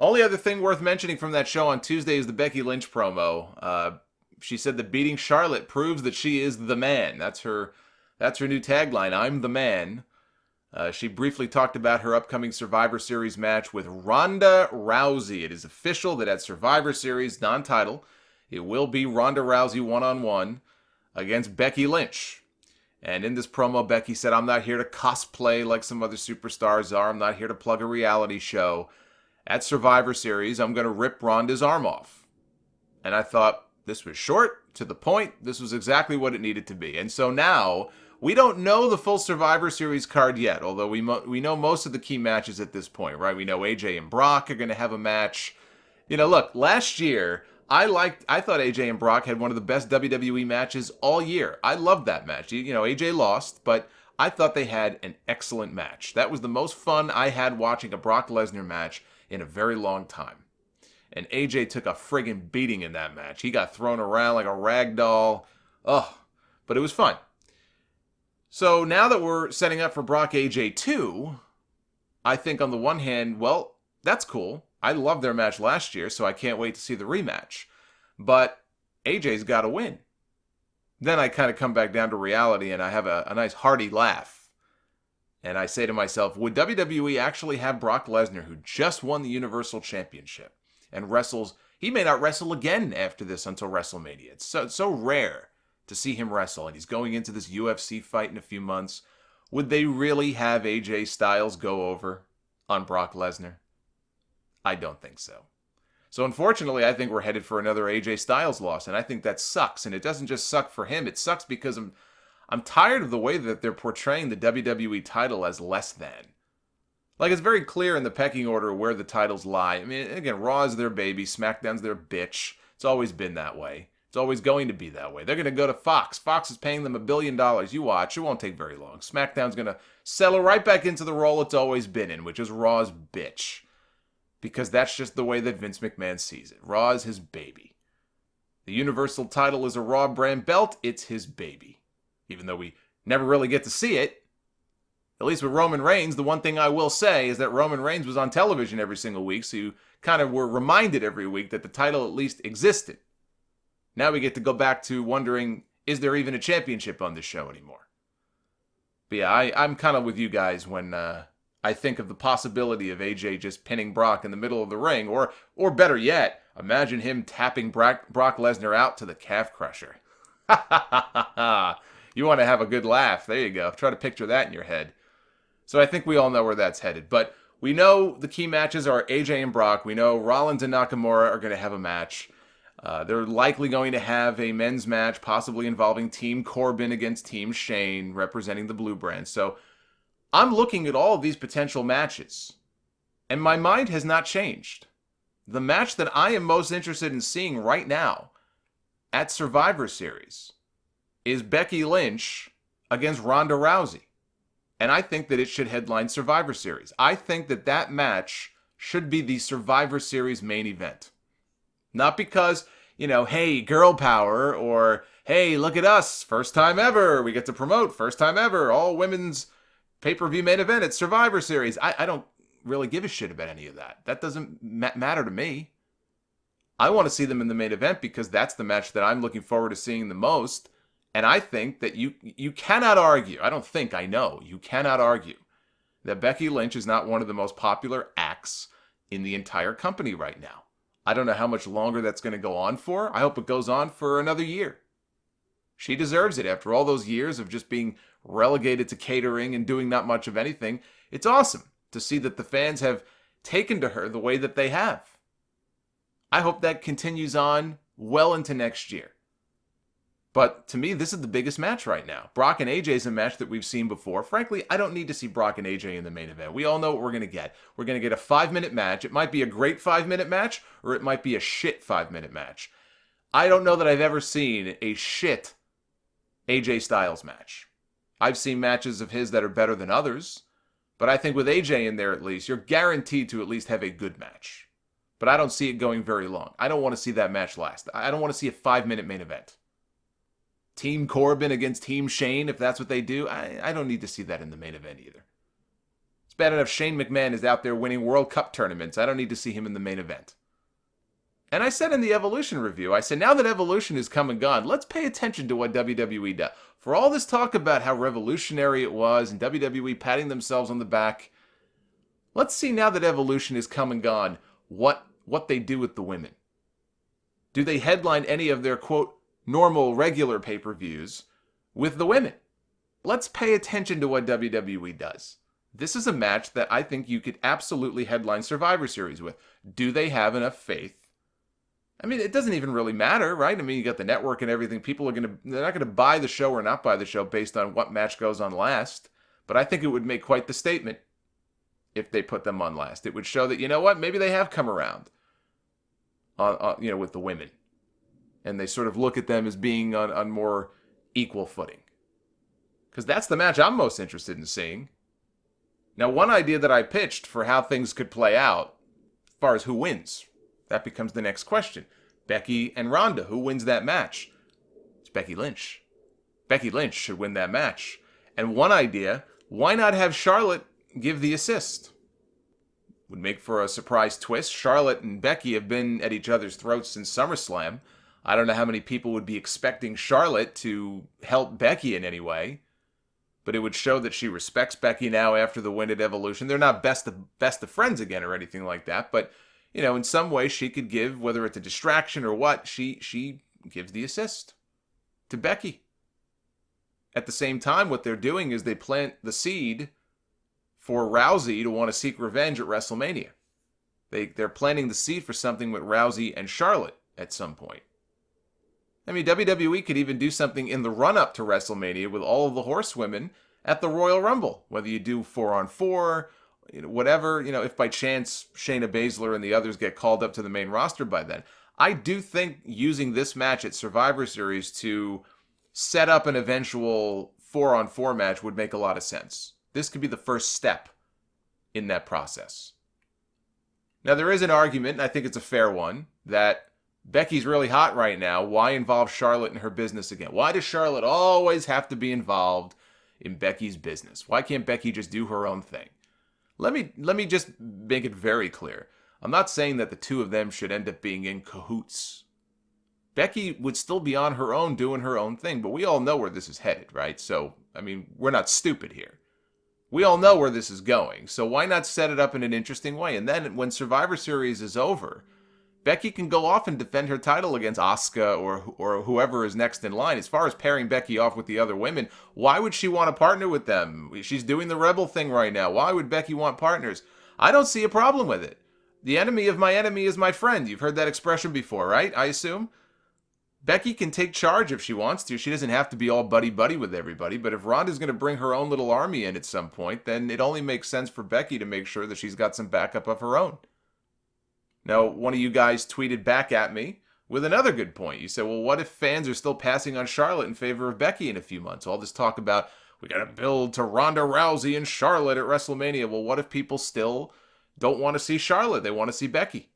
Only other thing worth mentioning from that show on Tuesday is the Becky Lynch promo. She said that beating Charlotte proves that she is the man. That's her new tagline. I'm the man. She briefly talked about her upcoming Survivor Series match with Ronda Rousey. It is official that at Survivor Series non-title, it will be Ronda Rousey one-on-one against Becky Lynch. And in this promo, Becky said, I'm not here to cosplay like some other superstars are. I'm not here to plug a reality show. At Survivor Series, I'm going to rip Ronda's arm off. And I thought, this was short, to the point. This was exactly what it needed to be. And so now, we don't know the full Survivor Series card yet, although we know most of the key matches at this point, right? We know AJ and Brock are going to have a match. You know, look, last year, I thought AJ and Brock had one of the best WWE matches all year. I loved that match. You know, AJ lost, but I thought they had an excellent match. That was the most fun I had watching a Brock Lesnar match in a very long time. And AJ took a friggin' beating in that match. He got thrown around like a rag doll. Ugh, but it was fun. So now that we're setting up for Brock AJ 2, I think on the one hand, well, that's cool. I loved their match last year, so I can't wait to see the rematch. But AJ's got to win. Then I kind of come back down to reality and I have a nice hearty laugh. And I say to myself, would WWE actually have Brock Lesnar, who just won the Universal Championship and wrestles, he may not wrestle again after this until WrestleMania. It's so rare to see him wrestle, and he's going into this UFC fight in a few months. Would they really have AJ Styles go over on Brock Lesnar? I don't think so. So unfortunately, I think we're headed for another AJ Styles loss, and I think that sucks. And it doesn't just suck for him, it sucks because I'm tired of the way that they're portraying the WWE title as less than. Like, it's very clear in the pecking order where the titles lie. I mean, again, Raw is their baby, SmackDown's their bitch. It's always been that way. It's always going to be that way. They're going to go to Fox. Fox is paying them $1 billion. You watch. It won't take very long. SmackDown's going to settle right back into the role it's always been in, which is Raw's bitch. Because that's just the way that Vince McMahon sees it. Raw is his baby. The Universal title is a Raw brand belt. It's his baby. Even though we never really get to see it. At least with Roman Reigns, the one thing I will say is that Roman Reigns was on television every single week, so you kind of were reminded every week that the title at least existed. Now we get to go back to wondering, is there even a championship on this show anymore? But yeah, I'm kind of with you guys when I think of the possibility of AJ just pinning Brock in the middle of the ring, or better yet, imagine him tapping Brock Lesnar out to the calf crusher. Ha ha ha ha ha. You want to have a good laugh. There you go. Try to picture that in your head. So I think we all know where that's headed. But we know the key matches are AJ and Brock. We know Rollins and Nakamura are going to have a match. They're likely going to have a men's match, possibly involving Team Corbin against Team Shane, representing the Blue Brand. So I'm looking at all of these potential matches, and my mind has not changed. The match that I am most interested in seeing right now at Survivor Series is Becky Lynch against Ronda Rousey. And I think that it should headline Survivor Series. I think that that match should be the Survivor Series main event. Not because, you know, hey, girl power, or hey, look at us, first time ever, we get to promote, first time ever, all women's pay-per-view main event at Survivor Series. I don't really give a shit about any of that. That doesn't matter to me. I want to see them in the main event because that's the match that I'm looking forward to seeing the most. And I think that you cannot argue, I don't think, I know, you cannot argue that Becky Lynch is not one of the most popular acts in the entire company right now. I don't know how much longer that's going to go on for. I hope it goes on for another year. She deserves it after all those years of just being relegated to catering and doing not much of anything. It's awesome to see that the fans have taken to her the way that they have. I hope that continues on well into next year. But to me, this is the biggest match right now. Brock and AJ is a match that we've seen before. Frankly, I don't need to see Brock and AJ in the main event. We all know what we're going to get. We're going to get a 5-minute match. It might be a great 5-minute match, or it might be a shit 5-minute match. I don't know that I've ever seen a shit AJ Styles match. I've seen matches of his that are better than others, but I think with AJ in there at least, you're guaranteed to at least have a good match. But I don't see it going very long. I don't want to see that match last. I don't want to see a 5-minute main event. Team Corbin against Team Shane, if that's what they do, I don't need to see that in the main event either. It's bad enough Shane McMahon is out there winning World Cup tournaments. I don't need to see him in the main event. And I said in the Evolution review, I said, now that Evolution is come and gone, let's pay attention to what WWE does. For all this talk about how revolutionary it was and WWE patting themselves on the back, let's see now that Evolution is come and gone, what they do with the women. Do they headline any of their, quote, normal, regular pay-per-views with the women? Let's pay attention to what WWE does. This is a match that I think you could absolutely headline Survivor Series with. Do they have enough faith? I mean, it doesn't even really matter, right? I mean, you got the network and everything. They're not going to buy the show or not buy the show based on what match goes on last. But I think it would make quite the statement if they put them on last. It would show that, you know what, maybe they have come around, with the women. And they sort of look at them as being on more equal footing. Because that's the match I'm most interested in seeing. Now, one idea that I pitched for how things could play out, as far as who wins, that becomes the next question. Becky and Ronda, who wins that match? It's Becky Lynch. Becky Lynch should win that match. And one idea, why not have Charlotte give the assist? Would make for a surprise twist. Charlotte and Becky have been at each other's throats since SummerSlam. I don't know how many people would be expecting Charlotte to help Becky in any way. But it would show that she respects Becky now after the win at Evolution. They're not best of friends again or anything like that. But, in some way she could give, whether it's a distraction or what, she gives the assist to Becky. At the same time, what they're doing is they plant the seed for Rousey to want to seek revenge at WrestleMania. They're planting the seed for something with Rousey and Charlotte at some point. I mean, WWE could even do something in the run-up to WrestleMania with all of the horsewomen at the Royal Rumble. Whether you do 4-on-4, whatever, if by chance Shayna Baszler and the others get called up to the main roster by then. I do think using this match at Survivor Series to set up an eventual 4-on-4 match would make a lot of sense. This could be the first step in that process. Now, there is an argument, and I think it's a fair one, that Becky's really hot right now. Why involve Charlotte in her business again? Why does Charlotte always have to be involved in Becky's business? Why can't Becky just do her own thing? Let me just make it very clear. I'm not saying that the two of them should end up being in cahoots. Becky would still be on her own doing her own thing, but we all know where this is headed, right? So, I mean, we're not stupid here. We all know where this is going, so why not set it up in an interesting way? And then when Survivor Series is over, Becky can go off and defend her title against Asuka or whoever is next in line. As far as pairing Becky off with the other women, why would she want to partner with them? She's doing the Rebel thing right now. Why would Becky want partners? I don't see a problem with it. The enemy of my enemy is my friend. You've heard that expression before, right? I assume. Becky can take charge if she wants to. She doesn't have to be all buddy-buddy with everybody. But if Ronda's going to bring her own little army in at some point, then it only makes sense for Becky to make sure that she's got some backup of her own. Now, one of you guys tweeted back at me with another good point. You said, well, what if fans are still passing on Charlotte in favor of Becky in a few months? All this talk about, we got to build to Ronda Rousey and Charlotte at WrestleMania. Well, what if people still don't want to see Charlotte? They want to see Becky.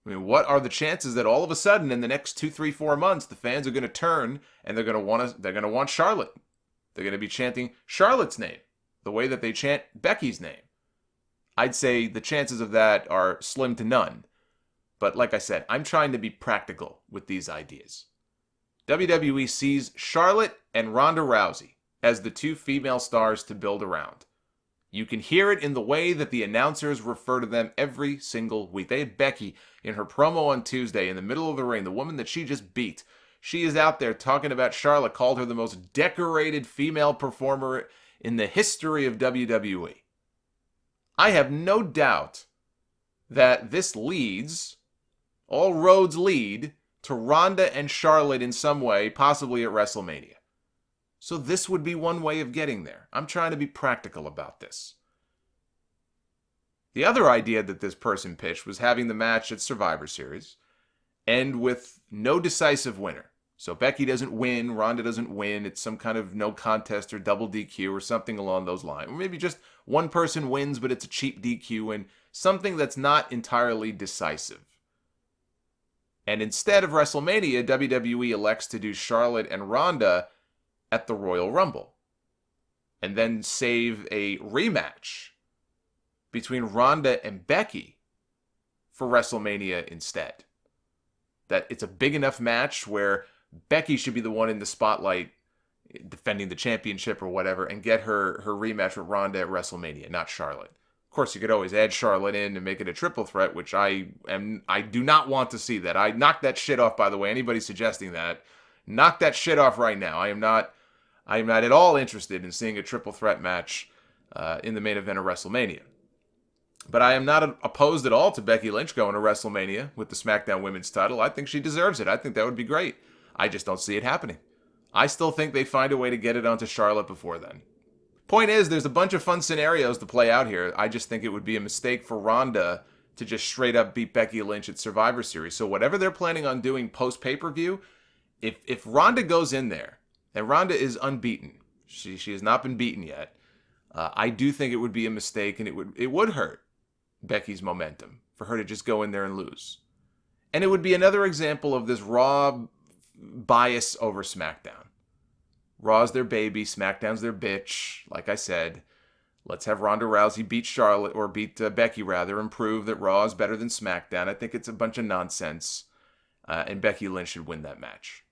I mean, what are the chances that all of a sudden in the next 2, 3, 4 months, the fans are going to turn and they're going to want Charlotte. They're going to be chanting Charlotte's name the way that they chant Becky's name. I'd say the chances of that are slim to none. But like I said, I'm trying to be practical with these ideas. WWE sees Charlotte and Ronda Rousey as the two female stars to build around. You can hear it in the way that the announcers refer to them every single week. They had Becky in her promo on Tuesday in the middle of the ring, the woman that she just beat. She is out there talking about Charlotte, called her the most decorated female performer in the history of WWE. I have no doubt that this leads, all roads lead, to Ronda and Charlotte in some way, possibly at WrestleMania. So this would be one way of getting there. I'm trying to be practical about this. The other idea that this person pitched was having the match at Survivor Series end with no decisive winner. So Becky doesn't win, Ronda doesn't win, it's some kind of no contest or double DQ or something along those lines. Or maybe just one person wins, but it's a cheap DQ and something that's not entirely decisive. And instead of WrestleMania, WWE elects to do Charlotte and Ronda at the Royal Rumble. And then save a rematch between Ronda and Becky for WrestleMania instead. That it's a big enough match where Becky should be the one in the spotlight defending the championship or whatever, and get her rematch with Ronda at WrestleMania, not Charlotte. Of course, you could always add Charlotte in and make it a triple threat, which I do not want to see that. I knocked that shit off, by the way. Anybody suggesting that, knock that shit off right now. I am not at all interested in seeing a triple threat match in the main event of WrestleMania. But I am not opposed at all to Becky Lynch going to WrestleMania with the SmackDown Women's title. I think she deserves it. I think that would be great. I just don't see it happening. I still think they find a way to get it onto Charlotte before then. Point is, there's a bunch of fun scenarios to play out here. I just think it would be a mistake for Ronda to just straight up beat Becky Lynch at Survivor Series. So whatever they're planning on doing post pay-per-view, if Ronda goes in there, and Ronda is unbeaten, she has not been beaten yet, I do think it would be a mistake, and it would hurt Becky's momentum for her to just go in there and lose. And it would be another example of this Raw bias over SmackDown. Raw's their baby, SmackDown's their bitch. Like I said, let's have Ronda Rousey beat Charlotte, or beat Becky rather, and prove that Raw is better than SmackDown. I think it's a bunch of nonsense, and Becky Lynch should win that match.